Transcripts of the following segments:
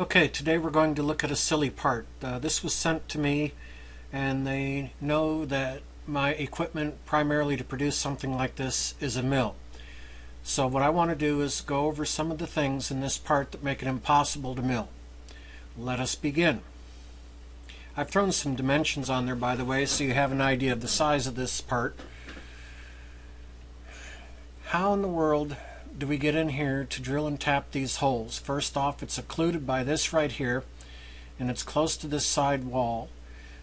Okay, today we're going to look at a silly part. This was sent to me, and they know that my equipment primarily to produce something like this is a mill. So what I want to do is go over some of the things in this part that make it impossible to mill. Let us begin. I've thrown some dimensions on there, by the way, so you have an idea of the size of this part. How in the world do we get in here to drill and tap these holes? First off, it's occluded by this right here, and it's close to this side wall.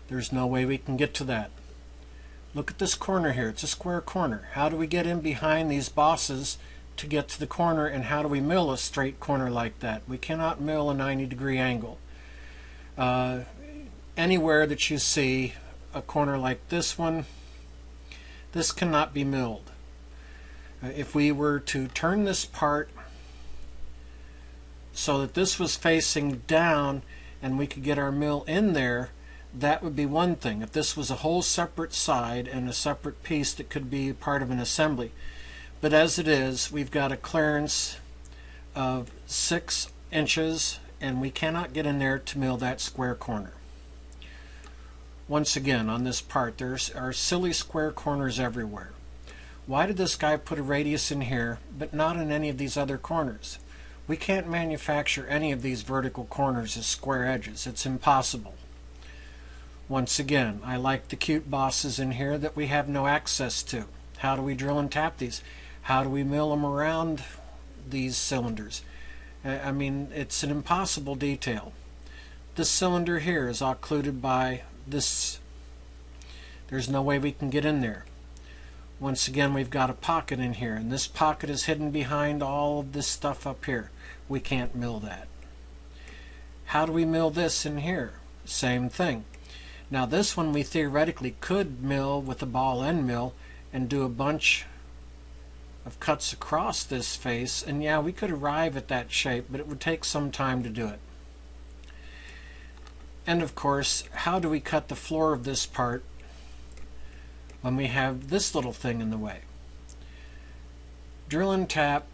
There's no way we can get to that. Look at this corner here. It's a square corner. How do we get in behind these bosses to get to the corner, and how do we mill a straight corner like that? We cannot mill a 90-degree angle. Anywhere that you see a corner like this one, this cannot be milled. If we were to turn this part so that this was facing down and we could get our mill in there, that would be one thing. If this was a whole separate side and a separate piece that could be part of an assembly. But as it is, we've got a clearance of 6 inches and we cannot get in there to mill that square corner. Once again, on this part, there are silly square corners everywhere. Why did this guy put a radius in here but not in any of these other corners? We can't manufacture any of these vertical corners as square edges. It's impossible. Once again, I like the cute bosses in here that we have no access to. How do we drill and tap these? How do we mill them around these cylinders? I mean, it's an impossible detail. This cylinder here is occluded by this. There's no way we can get in there. Once again, we've got a pocket in here, and this pocket is hidden behind all of this stuff up here. We can't mill that. How do we mill this in here? Same thing. Now this one we theoretically could mill with a ball end mill and do a bunch of cuts across this face, and yeah, we could arrive at that shape, but it would take some time to do it. And of course, how do we cut the floor of this part when we have this little thing in the way? Drill and tap.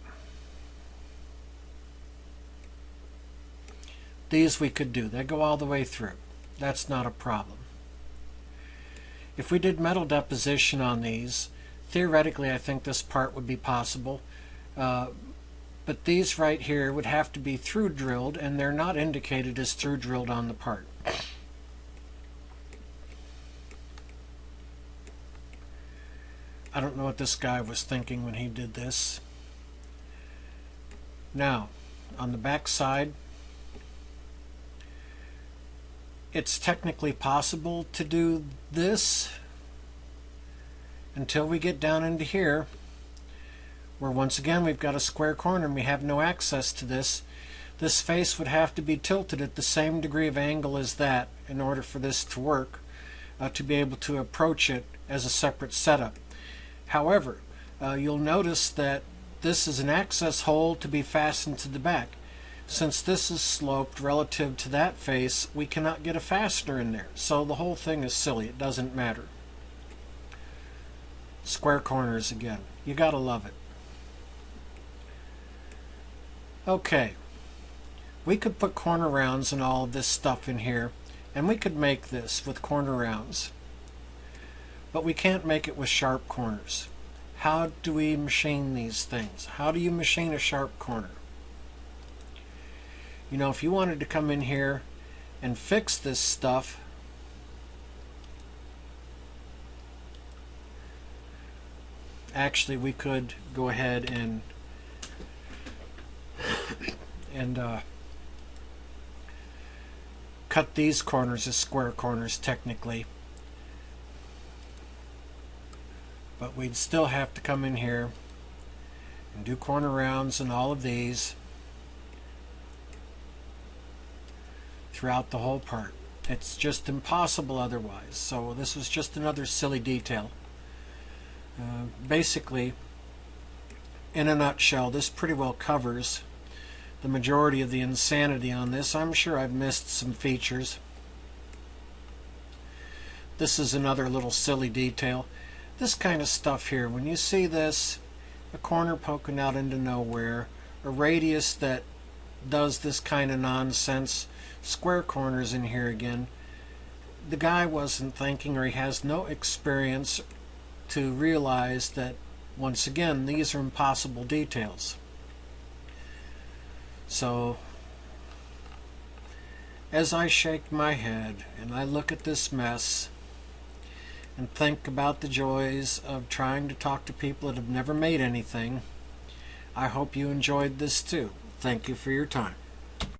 These we could do. They go all the way through. That's not a problem. If we did metal deposition on these, theoretically I think this part would be possible. But these right here would have to be through drilled, and they're not indicated as through drilled on the part. I don't know what this guy was thinking when he did this. Now, on the back side, it's technically possible to do this until we get down into here, where once again we've got a square corner and we have no access to this. This face would have to be tilted at the same degree of angle as that in order for this to work, to be able to approach it as a separate setup. However, you'll notice that this is an access hole to be fastened to the back. Since this is sloped relative to that face, we cannot get a fastener in there. So the whole thing is silly. It doesn't matter. Square corners again. You gotta love it. Okay. We could put corner rounds and all of this stuff in here, and we could make this with corner rounds. But we can't make it with sharp corners. How do we machine these things? How do you machine a sharp corner? You know, if you wanted to come in here and fix this stuff, actually we could go ahead and cut these corners as square corners technically. But we'd still have to come in here and do corner rounds and all of these throughout the whole part. It's just impossible otherwise. So this was just another silly detail. Basically, in a nutshell, this pretty well covers the majority of the insanity on this. I'm sure I've missed some features. This is another little silly detail. This kind of stuff here, when you see this, a corner poking out into nowhere, a radius that does this kind of nonsense, square corners in here again, the guy wasn't thinking, or he has no experience to realize that, once again, these are impossible details. So as I shake my head and I look at this mess and think about the joys of trying to talk to people that have never made anything, I hope you enjoyed this too. Thank you for your time.